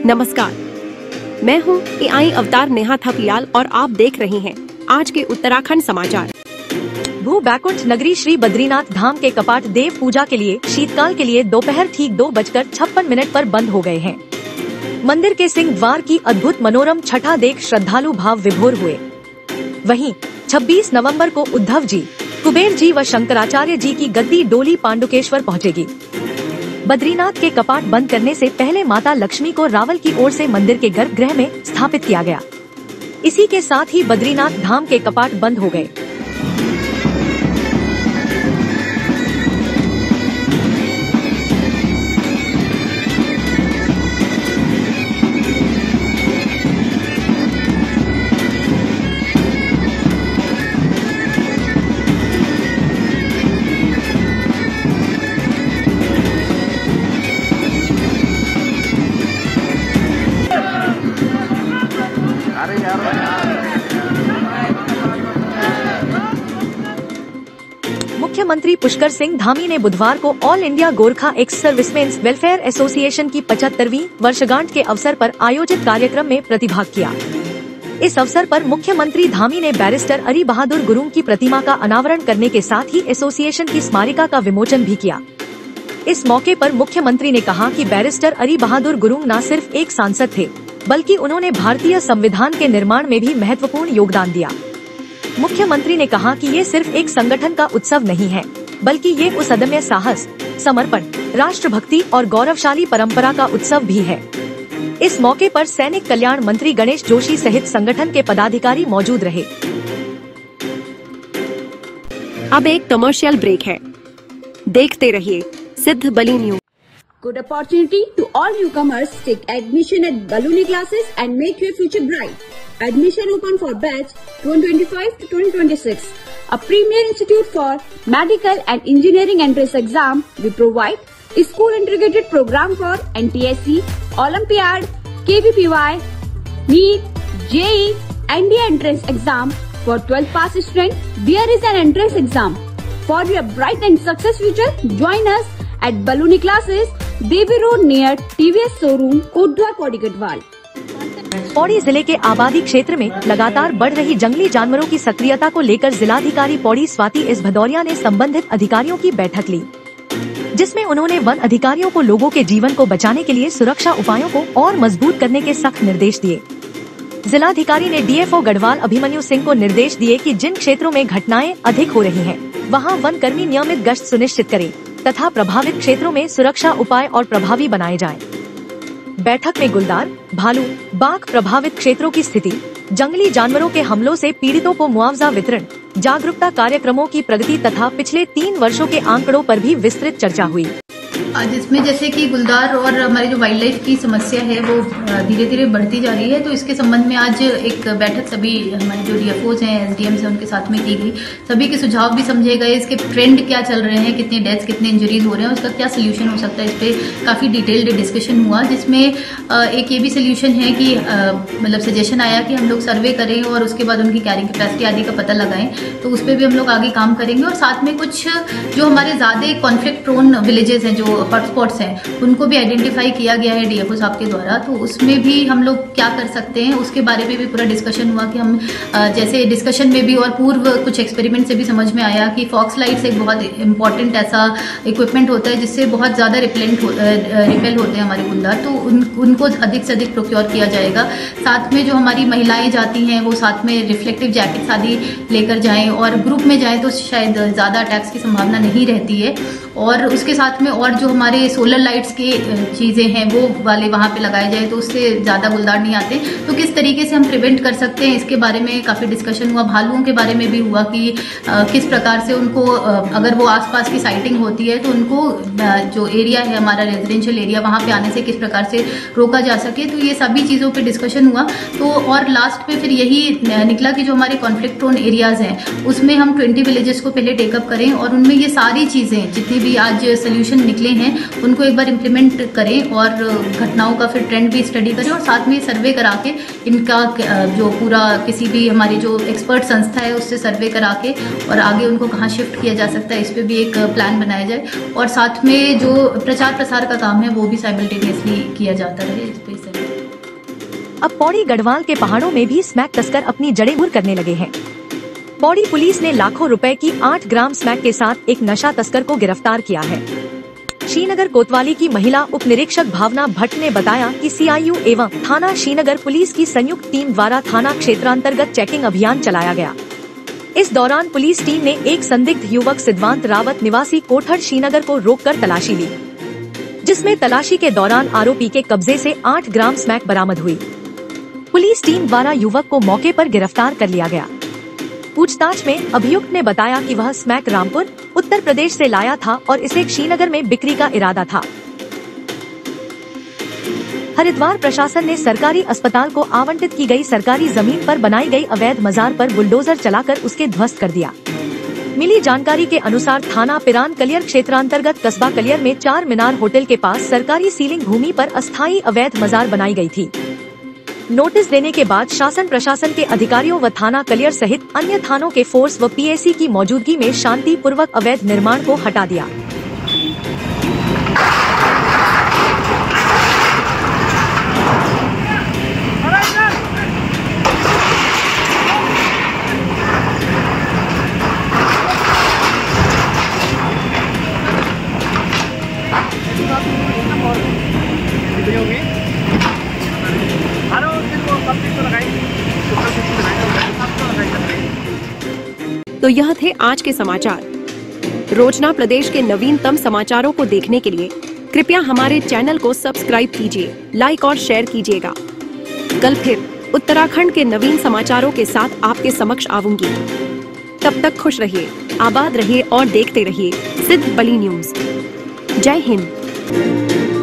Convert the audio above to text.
नमस्कार, मैं हूँ AI अवतार नेहा थपलियाल और आप देख रहे हैं आज के उत्तराखंड समाचार। भू बैकुंठ नगरी श्री बद्रीनाथ धाम के कपाट देव पूजा के लिए शीतकाल के लिए दोपहर ठीक 2:56 पर बंद हो गए हैं। मंदिर के सिंह द्वार की अद्भुत मनोरम छठा देख श्रद्धालु भाव विभोर हुए। वहीं 26 नवंबर को उद्धव जी, कुबेर जी व शंकराचार्य जी की गद्दी डोली पांडुकेश्वर पहुंचेगी। बद्रीनाथ के कपाट बंद करने से पहले माता लक्ष्मी को रावल की ओर से मंदिर के गर्भगृह में स्थापित किया गया। इसी के साथ ही बद्रीनाथ धाम के कपाट बंद हो गए। मुख्यमंत्री पुष्कर सिंह धामी ने बुधवार को all India Gorkha ex servicemen's welfare association की 75वीं वर्षगांठ के अवसर पर आयोजित कार्यक्रम में प्रतिभाग किया। इस अवसर पर मुख्यमंत्री धामी ने बैरिस्टर अरी बहादुर गुरुंग की प्रतिमा का अनावरण करने के साथ ही एसोसिएशन की स्मारिका का विमोचन भी किया। इस मौके पर मुख्यमंत्री ने कहा कि बैरिस्टर अरी बहादुर गुरुंग न सिर्फ एक सांसद थे, बल्कि उन्होंने भारतीय संविधान के निर्माण में भी महत्वपूर्ण योगदान दिया। मुख्यमंत्री ने कहा कि ये सिर्फ एक संगठन का उत्सव नहीं है, बल्कि ये उस अदम्य साहस, समर्पण, राष्ट्रभक्ति और गौरवशाली परंपरा का उत्सव भी है। इस मौके पर सैनिक कल्याण मंत्री गणेश जोशी सहित संगठन के पदाधिकारी मौजूद रहे। अब एक कमर्शियल ब्रेक है, देखते रहिए सिद्ध बली news. Good opportunity to all newcomers. Take admission at Baluni classes and make your future bright. Admission open for batch 2025 to 2026. A premier institute for medical and engineering entrance exam. We provide a school integrated program for NTSC, Olympiad, KVPY, NEET, JEE, NDA entrance exam for 12th pass student. There is an entrance exam for your bright and success future. Join us at Baluni classes, Devi road near TVS showroom, Kotdwar, Pauri Garhwal. Pauri जिले के आबादी क्षेत्र में लगातार बढ़ रही जंगली जानवरों की सक्रियता को लेकर जिलाधिकारी पौड़ी स्वाति एस भदौरिया ने संबंधित अधिकारियों की बैठक ली, जिसमें उन्होंने वन अधिकारियों को लोगों के जीवन को बचाने के लिए सुरक्षा उपायों को और मजबूत करने के सख्त निर्देश दिए। जिलाधिकारी ने DFO गढ़वाल अभिमन्यु सिंह को निर्देश दिए कि जिन क्षेत्रों में घटनाएं अधिक हो रही हैं, वहां वन कर्मी नियमित गश्त सुनिश्चित करें तथा प्रभावित क्षेत्रों में सुरक्षा उपाय और प्रभावी बनाए जाएं। बैठक में गुलदार, भालू, बाघ प्रभावित क्षेत्रों की स्थिति, जंगली जानवरों के हमलों से पीड़ितों को मुआवजा वितरण, जागरूकता कार्यक्रमों की प्रगति तथा पिछले 3 वर्षों के आंकड़ों पर भी विस्तृत चर्चा हुई। जिसमें जैसे कि गुलदार और हमारी जो वाइल्ड लाइफ की समस्या है वो धीरे धीरे बढ़ती जा रही है, तो इसके संबंध में आज एक बैठक सभी हमारे जो DFOs हैं, SDMs हैं, उनके साथ में की गई। सभी के सुझाव भी समझे गए, इसके ट्रेंड क्या चल रहे हैं, कितने डेथ्स, कितने इंजरीज हो रहे हैं, उसका क्या सोल्यूशन हो सकता है, इस पर काफी डिटेल्ड डिस्कशन हुआ। जिसमें एक ये भी सोल्यूशन है कि मतलब सजेशन आया कि हम लोग सर्वे करें और उसके बाद उनकी कैरिंग कैपेसिटी आदि का पता लगाएं, तो उस पर भी हम लोग आगे काम करेंगे। और साथ में कुछ जो हमारे ज्यादा कॉन्फ्लिक्ट प्रोन विलेजेस हैं, जो हॉटस्पॉट्स हैं, उनको भी आइडेंटिफाई किया गया है DFO साहब के द्वारा, तो उसमें भी हम लोग क्या कर सकते हैं उसके बारे में भी पूरा डिस्कशन हुआ कि हम जैसे डिस्कशन में भी और पूर्व कुछ एक्सपेरिमेंट से भी समझ में आया कि फॉक्स लाइट्स एक बहुत इंपॉर्टेंट ऐसा इक्विपमेंट होता है जिससे बहुत ज्यादा रिपेल होते हैं हमारे गुलदार, तो उनको अधिक से अधिक प्रोक्योर किया जाएगा। साथ में जो हमारी महिलाएं जाती हैं वो साथ में रिफ्लेक्टिव जैकेट्स आदि लेकर जाएं, और ग्रुप में जाएं तो शायद ज्यादा अटैक्स की संभावना नहीं रहती है। और उसके साथ में और जो हमारे सोलर लाइट्स के चीजें हैं वो वाले वहां पे लगाए जाए तो उससे ज्यादा गुलदार नहीं आते। तो किस तरीके से हम प्रिवेंट कर सकते हैं इसके बारे में काफी डिस्कशन हुआ। भालुओं के बारे में भी हुआ कि किस प्रकार से उनको अगर वो आसपास की साइटिंग होती है तो उनको जो एरिया है हमारा रेजिडेंशियल एरिया, वहां पे आने से किस प्रकार से रोका जा सके, तो ये सभी चीजों पे डिस्कशन हुआ। तो और लास्ट पे फिर यही निकला कि जो हमारे कॉन्फ्लिक्ट प्रोन एरियाज हैं उसमें हम 20 विलेजेस को पहले टेकअप करें और उनमें ये सारी चीजें जितनी भी आज सोल्यूशन निकले हैं उनको एक बार इम्प्लीमेंट करें और घटनाओं का फिर ट्रेंड भी स्टडी करें, और साथ में सर्वे करा के इनका जो पूरा किसी भी हमारी जो एक्सपर्ट संस्था है उससे सर्वे करा के और आगे उनको कहाँ शिफ्ट किया जा सकता है इस पर भी एक प्लान बनाया जाए। और साथ में जो प्रचार प्रसार का काम है वो भी साइमल्टेनियसली किया जाता रहे इस पर। अब पौड़ी गढ़वाल के पहाड़ों में भी स्मैक तस्कर अपनी जड़ें दूर करने लगे हैं। पौड़ी पुलिस ने लाखों रुपए की 8 ग्राम स्मैक के साथ एक नशा तस्कर को गिरफ्तार किया है। श्रीनगर कोतवाली की महिला उप निरीक्षक भावना भट्ट ने बताया कि CIU एवं थाना श्रीनगर पुलिस की संयुक्त टीम द्वारा थाना क्षेत्रांतर्गत चेकिंग अभियान चलाया गया। इस दौरान पुलिस टीम ने एक संदिग्ध युवक सिद्धांत रावत निवासी कोठड़ श्रीनगर को रोककर तलाशी ली, जिसमें तलाशी के दौरान आरोपी के कब्जे से 8 ग्राम स्मैक बरामद हुई। पुलिस टीम द्वारा युवक को मौके पर गिरफ्तार कर लिया गया। पूछताछ में अभियुक्त ने बताया कि वह स्मैक रामपुर उत्तर प्रदेश से लाया था और इसे श्रीनगर में बिक्री का इरादा था। हरिद्वार प्रशासन ने सरकारी अस्पताल को आवंटित की गई सरकारी जमीन पर बनाई गई अवैध मजार पर बुलडोजर चलाकर उसके ध्वस्त कर दिया। मिली जानकारी के अनुसार थाना पिरान कलियर क्षेत्रांतर्गत कस्बा कलियर में 4 मीनार होटल के पास सरकारी सीलिंग भूमि पर अस्थायी अवैध मजार बनाई गई थी। नोटिस देने के बाद शासन प्रशासन के अधिकारियों व थाना कलियर सहित अन्य थानों के फोर्स व PAC की मौजूदगी में शांति पूर्वक अवैध निर्माण को हटा दिया। तो यह थे आज के समाचार। रोजना प्रदेश के नवीनतम समाचारों को देखने के लिए कृपया हमारे चैनल को सब्सक्राइब कीजिए, लाइक और शेयर कीजिएगा। कल फिर उत्तराखंड के नवीन समाचारों के साथ आपके समक्ष आऊंगी। तब तक खुश रहिए, आबाद रहिए और देखते रहिए सिद्ध बली न्यूज। जय हिंद।